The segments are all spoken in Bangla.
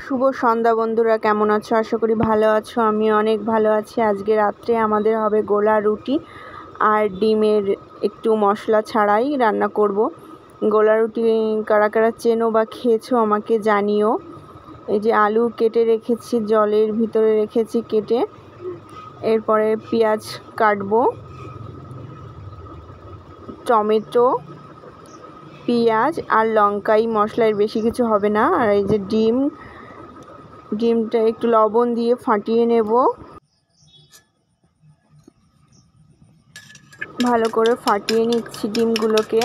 শুভ সন্ধ্যা বন্ধুরা, কেমন আছো? আশা করি ভালো আছো। আমি অনেক ভালো আছি। আজকে রাত্রে আমাদের হবে গোলা রুটি আর ডিমের একটু মশলা ছাড়াই রান্না করব। গোলা রুটি কারা কারা চেনো বা খেয়েছো আমাকে জানিও। এই যে আলু কেটে রেখেছি, জলের ভিতরে রেখেছি কেটে। এরপরে পেঁয়াজ কাটবো, টমেটো, পেঁয়াজ আর লঙ্কাই মশলার, বেশি কিছু হবে না। আর এই যে ডিমটা একটু লবণ দিয়ে ফাটিয়ে নেব, ভালো করে ফাটিয়ে নিচ্ছি ডিমগুলোকে।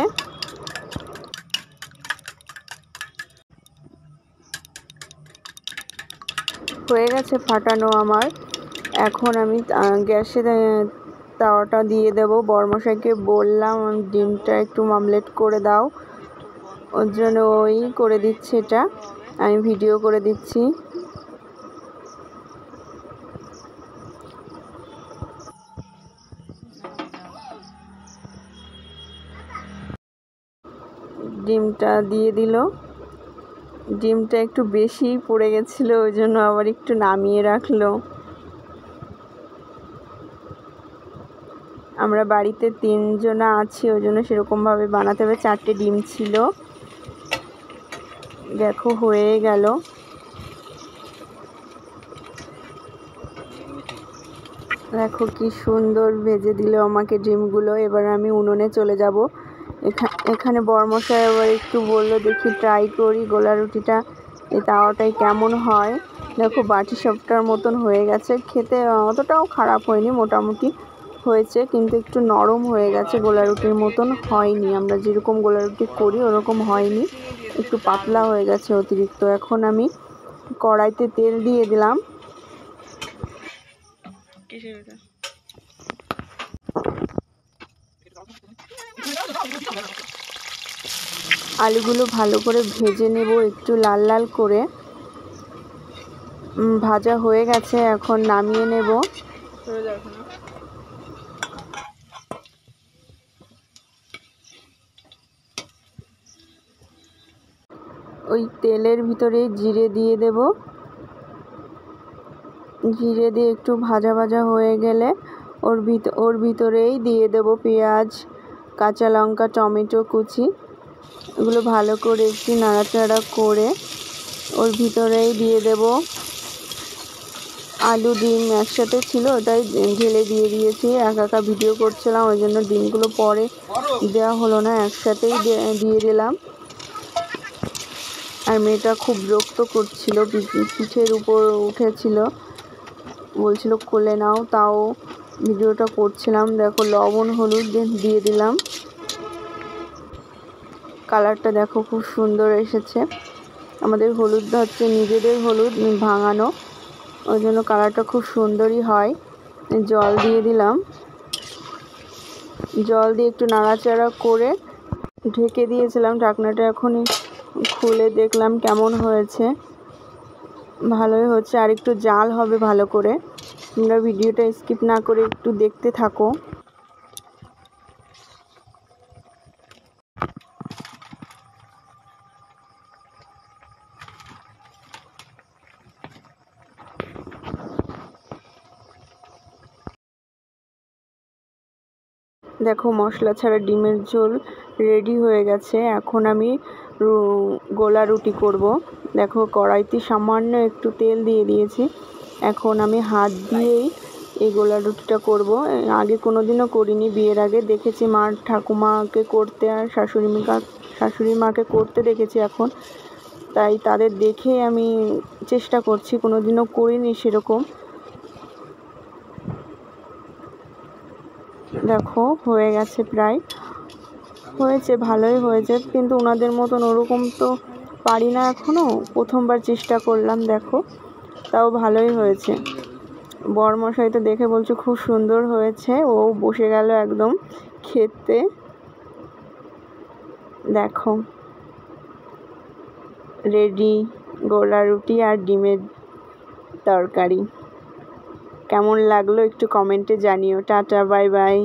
হয়ে গেছে ফাটানো আমার। এখন আমি গ্যাসে তাওয়াটা দিয়ে দেব। বড়মশাইকে বললাম ডিমটা একটু অমলেট করে দাও, ওর জন্য ওই করে দিচ্ছে, এটা আমি ভিডিও করে দিচ্ছি। ডিমটা দিয়ে দিল। ডিমটা একটু বেশি পড়ে গেছিলো, ওই জন্য আবার একটু নামিয়ে রাখলো। আমরা বাড়িতে 3 জনা আছি, ওই জন্য সেরকমভাবে বানাতে হবে। 4টে ডিম ছিল। দেখো হয়ে গেল। দেখো কি সুন্দর ভেজে দিল আমাকে ডিমগুলো। এবার আমি উনুনে চলে যাব। এখানে বড়মশাই আবার একটু বললো দেখি ট্রাই করি গোলা রুটিটা, এই তাওয়াটাই কেমন হয়। দেখো বাটি সাপটার মতন হয়ে গেছে, খেতে অতটাও খারাপ হয়নি, মোটামুটি হয়েছে, কিন্তু একটু নরম হয়ে গেছে, গোলা রুটির মতন হয়নি। আমরা যেরকম গোলা রুটি করি ওরকম হয়নি, একটু পাতলা হয়ে গেছে অতিরিক্ত। এখন আমি কড়াইতে তেল দিয়ে দিলাম। আলুগুলো ভালো করে ভেজে নেব, একটু লাল লাল করে। ভাজা হয়ে গেছে, এখন নামিয়ে নেব। ওই তেলের ভিতরে জিরে দিয়ে দেব। জিরে দিয়ে একটু ভাজা ভাজা হয়ে গেলে ওর ভিতরেই দিয়ে দেব পেঁয়াজ, কাঁচা লঙ্কা, টমেটো কুচি। এগুলো ভালো করে একটু নাড়াচাড়া করে ওর ভিতরেই দিয়ে দেব আলু, ডিম একসাথে ছিল, ওটাই ঢেলে দিয়ে দিয়েছি। একা ভিডিও করছিলাম, ওই জন্য ডিমগুলো পরে দেওয়া হলো না, একসাথেই দিয়ে দিলাম। আর মেয়েটা খুব বিরক্ত করছিল, পিঠের উপর উঠেছিল, বলছিল কোলে নাও, তাও ভিডিওটা করছিলাম। দেখো লবণ হলুদ দিয়ে দিলাম। কালারটা দেখো খুব সুন্দর এসেছে। আমাদের হলুদটা হচ্ছে নিজেদের হলুদ, ভাঙানো, ওই জন্য কালারটা খুব সুন্দরই হয়। জল দিয়ে দিলাম। জল দিয়ে একটু নাড়াচাড়া করে ঢেকে দিয়েছিলাম ঢাকনাটা। এখনই খুলে দেখলাম কেমন হয়েছে, ভালোই হচ্ছে। আর একটু জাল হবে ভালো করে। তোমরা ভিডিওটা স্কিপ না করে একটু দেখতে থাকো। দেখো মশলা ছাড়া ডিমের ঝোল রেডি হয়ে গেছে। এখন আমি গোলা রুটি করব। দেখো কড়াইতে সামান্য একটু তেল দিয়ে দিয়েছি। এখন আমি হাত দিয়েই এই গোলা রুটিটা করব। আগে কোনোদিনও করিনি, বিয়ের আগে দেখেছি মা ঠাকুমাকে করতে, আর শাশুড়ি মাকে করতে দেখেছি এখন, তাই তাদের দেখেই আমি চেষ্টা করছি, কোনোদিনও করিনি সেরকম। দেখো হয়ে গেছে, প্রায় হয়েছে, ভালোই হয়েছে, কিন্তু ওনাদের মতন ওরকম তো পারি না এখনও, প্রথমবার চেষ্টা করলাম। দেখো তাও ভালোই হয়েছে। বড়মশাই তো দেখে বলছে খুব সুন্দর হয়েছে, ও বসে গেল একদম খেতে। দেখো রেডি গোলা রুটি আর ডিমের তরকারি। কেমন লাগলো একটু কমেন্টে জানিও। Tata, bye bye.